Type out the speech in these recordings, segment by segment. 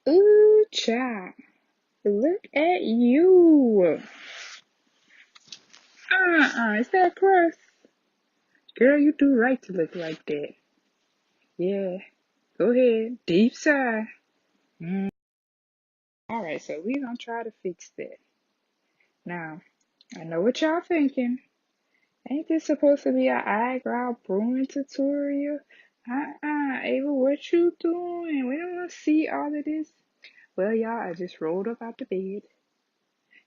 Ooh, child. Look at you. Is that gross? Girl, you do right to look like that. Yeah, go ahead. Deep sigh. Mm. Alright, so we gonna try to fix that. Now, I know what y'all thinking. Ain't this supposed to be an eyebrow grooming tutorial? Ava, what you doing? We don't want to see all of this. Well, y'all, I just rolled up out the bed.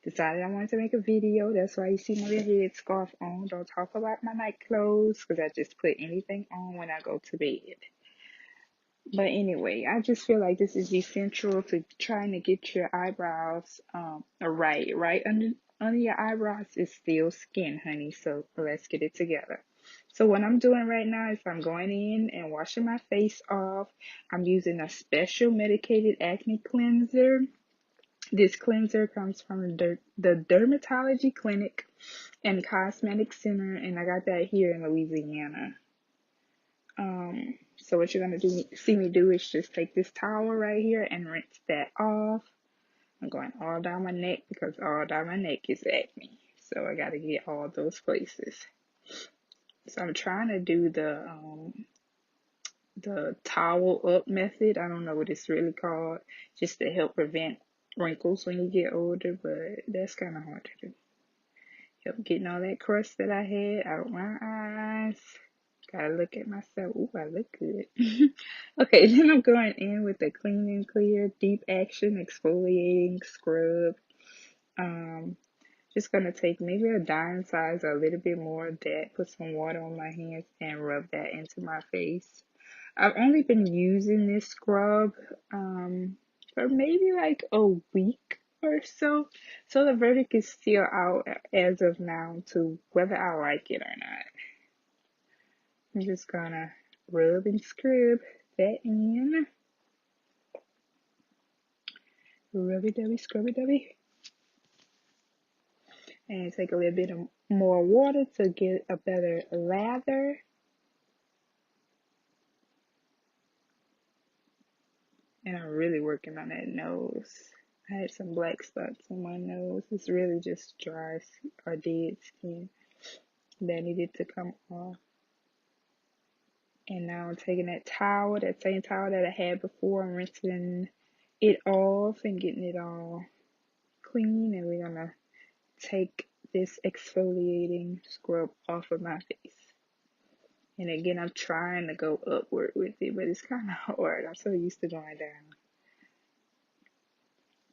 Decided I wanted to make a video. That's why you see my little head scarf on. Don't talk about my night clothes because I just put anything on when I go to bed. But anyway, I just feel like this is essential to trying to get your eyebrows right under your eyebrows is still skin, honey. So let's get it together. So what I'm doing right now is I'm going in and washing my face off. I'm using a special medicated acne cleanser. This cleanser comes from the Dermatology Clinic and Cosmetic Center, and I got that here in Louisiana. So what you're gonna see me do is just take this towel right here and rinse that off. I'm going all down my neck because all down my neck is acne. So I gotta get all those places. So I'm trying to do the towel up method. I don't know what it's really called, just to help prevent wrinkles when you get older, but that's kind of hard to do. Help getting all that crust that I had out of my eyes. Gotta look at myself. Ooh, I look good. Okay, then I'm going in with the Clean and Clear Deep Action Exfoliating Scrub. Um, just gonna take maybe a dime size or a little bit more of that, put some water on my hands and rub that into my face. I've only been using this scrub for maybe like a week or so. So the verdict is still out as of now to whether I like it or not. I'm just gonna rub and scrub that in. Rubby dubby, scrubby dubby. And take a little bit of more water to get a better lather. And I'm really working on that nose. I had some black spots on my nose. It's really just dry or dead skin that needed to come off. And now I'm taking that towel, that same towel that I had before, I'm rinsing it off and getting it all clean. And we're gonna take this exfoliating scrub off of my face. And again, I'm trying to go upward with it, but it's kind of hard. I'm so used to going down.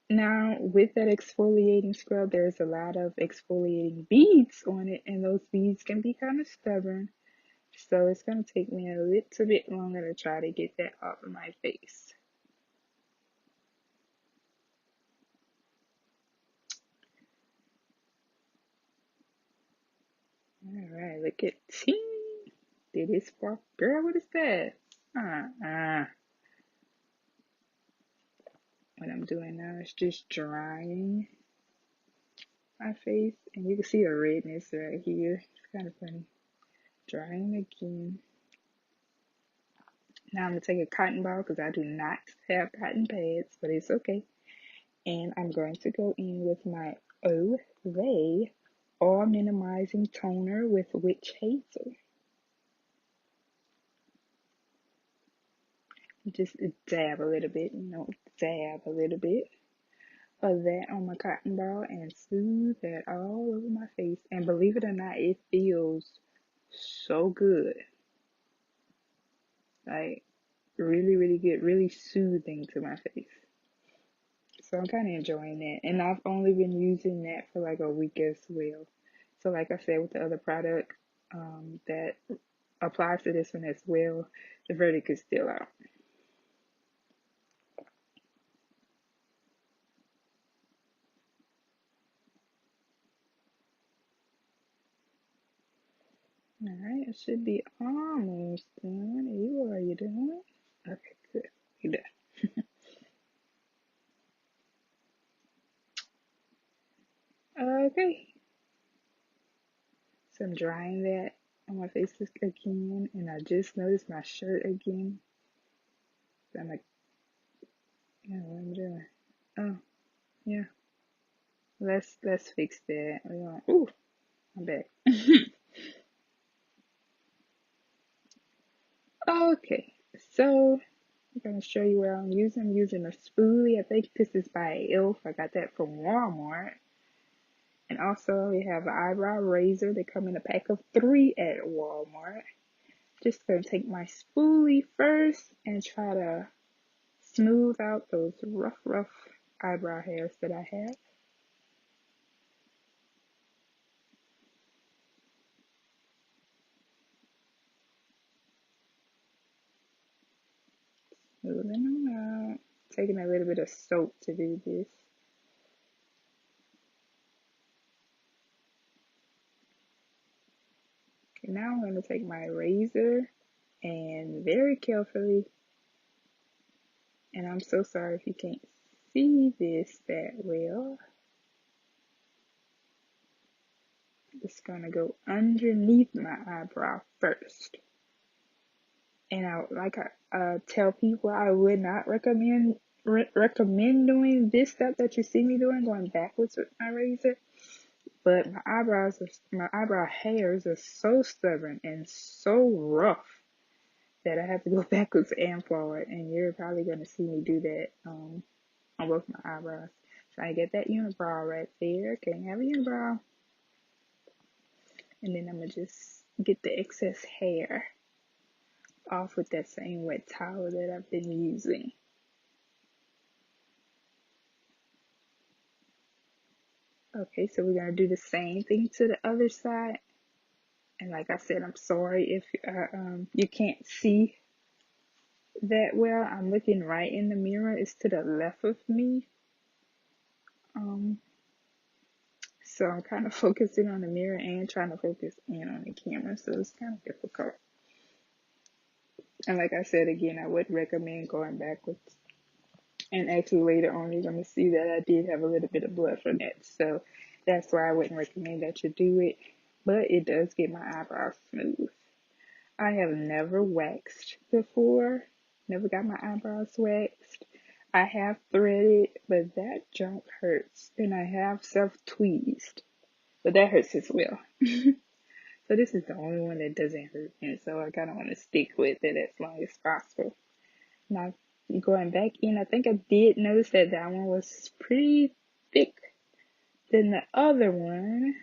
Now, with that exfoliating scrub, there's a lot of exfoliating beads on it, and those beads can be kind of stubborn. So it's going to take me a little bit longer to try to get that off of my face. Alright, look at T. Did it spark? Girl, what is that? What I'm doing now is just drying my face. And you can see the redness right here. It's kind of funny. Drying again. Now I'm going to take a cotton ball because I do not have cotton pads, but it's okay. And I'm going to go in with my Olay All Minimizing Toner with Witch Hazel. Just dab a little bit, dab a little bit of that on my cotton ball and smooth that all over my face. And believe it or not, it feels so good. Like, really, really good, really soothing to my face. So I'm kind of enjoying that. And I've only been using that for like a week as well. So like I said, with the other product that applies to this one as well, the verdict is still out. Alright, it should be almost done. Ew, are you done? Okay, good. You're done. Okay. So I'm drying that on my face again, and I just noticed my shirt again. So I'm like, I'm let's fix that. Ooh, I'm back. Okay, so I'm gonna show you what I'm using. I'm using a spoolie. I think this is by Elf. I got that from Walmart. And also we have an eyebrow razor. They come in a pack of 3 at Walmart. Just gonna take my spoolie first and try to smooth out those rough eyebrow hairs that I have. Smoothing them out. Taking a little bit of soap to do this. Okay, now I'm going to take my razor and very carefully, and I'm so sorry if you can't see this that well, just gonna go underneath my eyebrow first. And I tell people I would not recommend doing this step that you see me doing, going backwards with my razor. But my eyebrow hairs are so stubborn and so rough that I have to go backwards and forward. And you're probably gonna see me do that on both my eyebrows. Trying to get that unibrow right there. Can't have a unibrow. And then I'm gonna just get the excess hair off with that same wet towel that I've been using. Okay, so we're gonna do the same thing to the other side. And like I said, I'm sorry if you can't see that well. I'm looking right in the mirror. It's to the left of me. So I'm kind of focusing on the mirror and trying to focus in on the camera. So it's kind of difficult. And like I said again, I would recommend going backwards. And actually later on, you're going to see that I did have a little bit of blood from that. So that's why I wouldn't recommend that you do it. But it does get my eyebrows smooth. I have never waxed before. Never got my eyebrows waxed. I have threaded, but that junk hurts. And I have self-tweezed, but that hurts as well. So this is the only one that doesn't hurt. And so I kind of want to stick with it as long as possible. Now, going back in, I think I did notice that that one was pretty thick than the other one.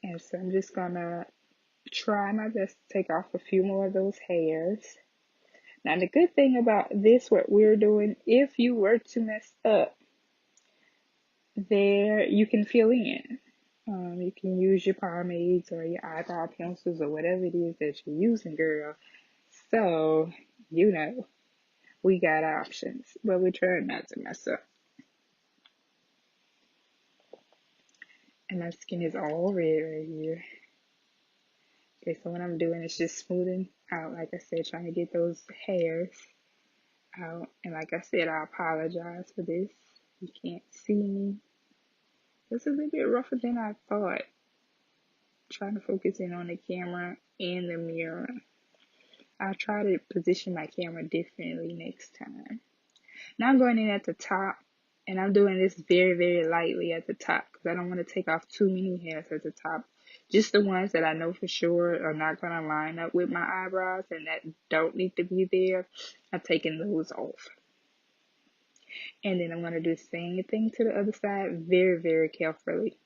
And so I'm just gonna try my best to take off a few more of those hairs. Now, the good thing about this, what we're doing, if you were to mess up, there you can fill in. You can use your pomades or your eyebrow pencils or whatever it is that you're using, girl. So, we got options, but we're trying not to mess up. And my skin is all red right here. Okay, so what I'm doing is just smoothing out, like I said, trying to get those hairs out. And like I said, I apologize for this. You can't see me. It's a little bit rougher than I thought. Trying to focus in on the camera and the mirror. I'll try to position my camera differently next time. Now I'm going in at the top, and I'm doing this very, very lightly at the top because I don't want to take off too many hairs at the top. Just the ones that I know for sure are not going to line up with my eyebrows and that don't need to be there. I'm taking those off. And then I'm going to do the same thing to the other side very, very carefully.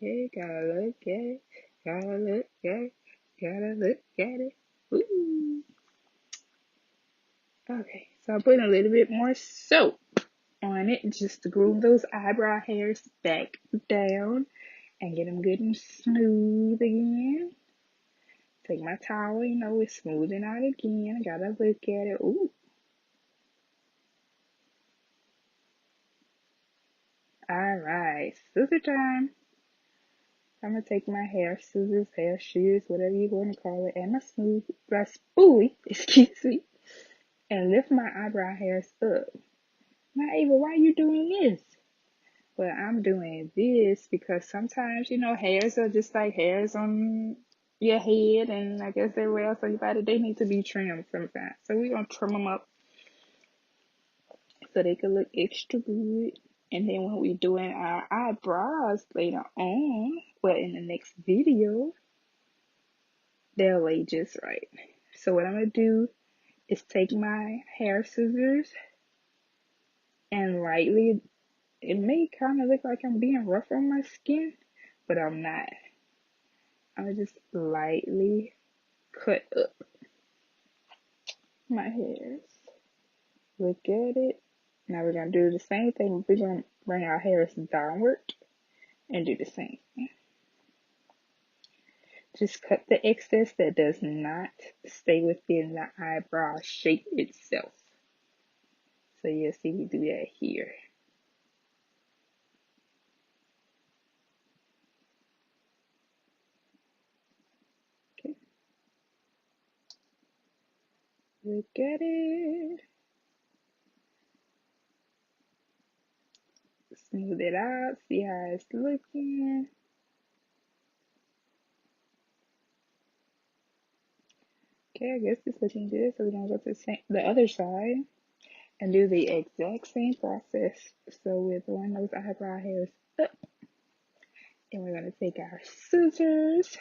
Okay, gotta look at it. Gotta look at it. Gotta look at it. Ooh. Okay, so I'm putting a little bit more soap on it just to groom those eyebrow hairs back down and get them good and smooth again. Take my towel, it's smoothing out again. Gotta look at it. Ooh. Alright, scissor time. I'm gonna take my hair scissors, hair shears, whatever you want to call it, and my spoolie, excuse me, and lift my eyebrow hairs up. Now, Ava, why are you doing this? But I'm doing this because sometimes, hairs are just like hairs on your head, and I guess everywhere else on your body, they need to be trimmed sometimes. So we're going to trim them up so they can look extra good. And then when we're doing our eyebrows later on, well, in the next video, they'll lay just right. So what I'm going to do is take my hair scissors and lightly, it may kind of look like I'm being rough on my skin, but I'm not. I'm going to just lightly cut up my hairs. Look at it. Now we're going to do the same thing. We're going to bring our hairs downward and do the same. Just cut the excess that does not stay within the eyebrow shape itself. So you'll see me do that here. Okay. Look at it. Smooth it out. See how it's looking. Okay, I guess it's looking good. So we're going to go to the other side and do the exact same process. So we're throwing those eyebrow hairs up. And we're going to take our scissors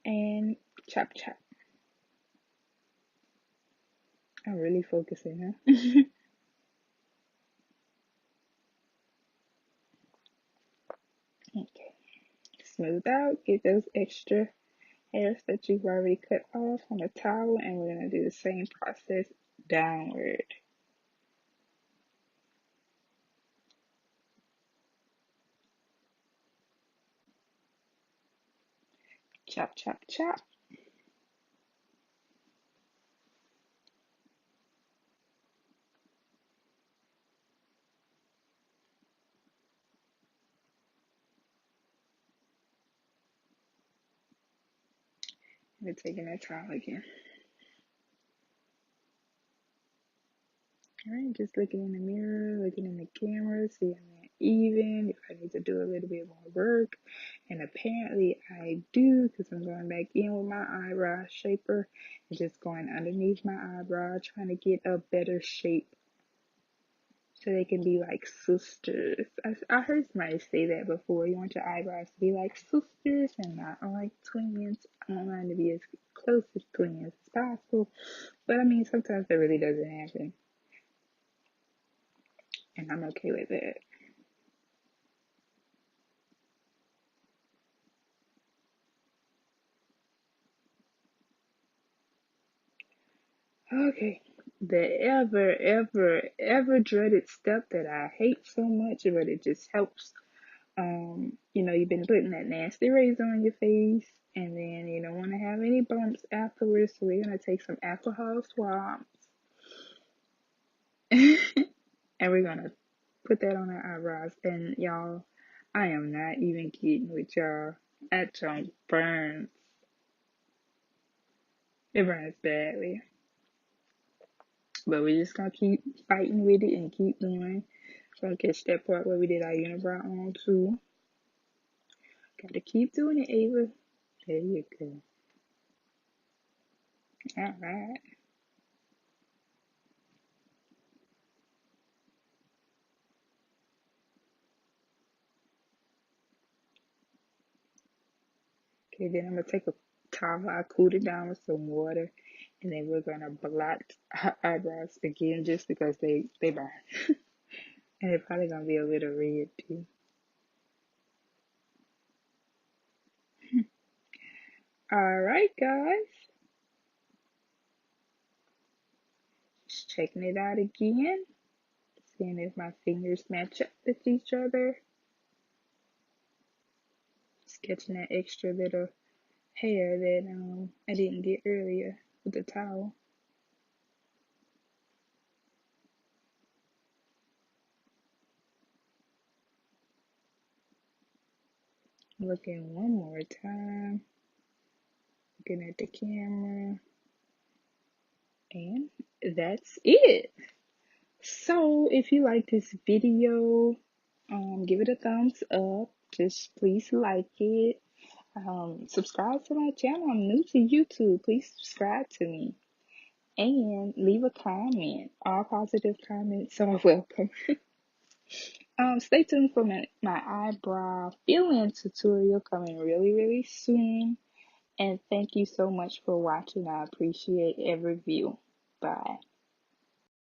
and chop chop. I'm really focusing, huh? Okay. Smooth out. Get those extra hairs that you've already cut off on a towel. And we're going to do the same process downward. Chop, chop, chop. We're taking that towel again. Alright, just looking in the mirror, looking in the camera, seeing that even, if I need to do a little bit more work. And apparently I do, because I'm going back in with my eyebrow shaper and just going underneath my eyebrow, trying to get a better shape so they can be like sisters. I heard somebody say that before. You want your eyebrows to be like sisters and not like twins. I want mine to be as close as twins as possible. But I mean, sometimes that really doesn't happen. And I'm okay with that. Okay. The ever dreaded step that I hate so much, but it just helps. You've been putting that nasty razor on your face, and then you don't want to have any bumps afterwards, so we're gonna take some alcohol swabs. And we're gonna put that on our eyebrows. And y'all, I am not even kidding with y'all. That junk burns. It burns badly. But we're just gonna keep fighting with it and keep going. Gonna catch that part where we did our unibrow on too. Gotta keep doing it, Ava. There you go. Alright. Okay, then I'm gonna take a towel, I cooled it down with some water, and then we're gonna blot our eyebrows again just because they burn. And they're probably gonna be a little red too. Alright, guys. Just checking it out again. Seeing if my fingers match up with each other. Just catching that extra little hair that I didn't get earlier with the towel. Looking one more time. Looking at the camera. And that's it. So if you like this video, give it a thumbs up. Just please like it. Subscribe to my channel. I'm new to YouTube. Please subscribe to me. And leave a comment. All positive comments are welcome. Stay tuned for my eyebrow fill-in tutorial coming really soon. And thank you so much for watching. I appreciate every view. Bye.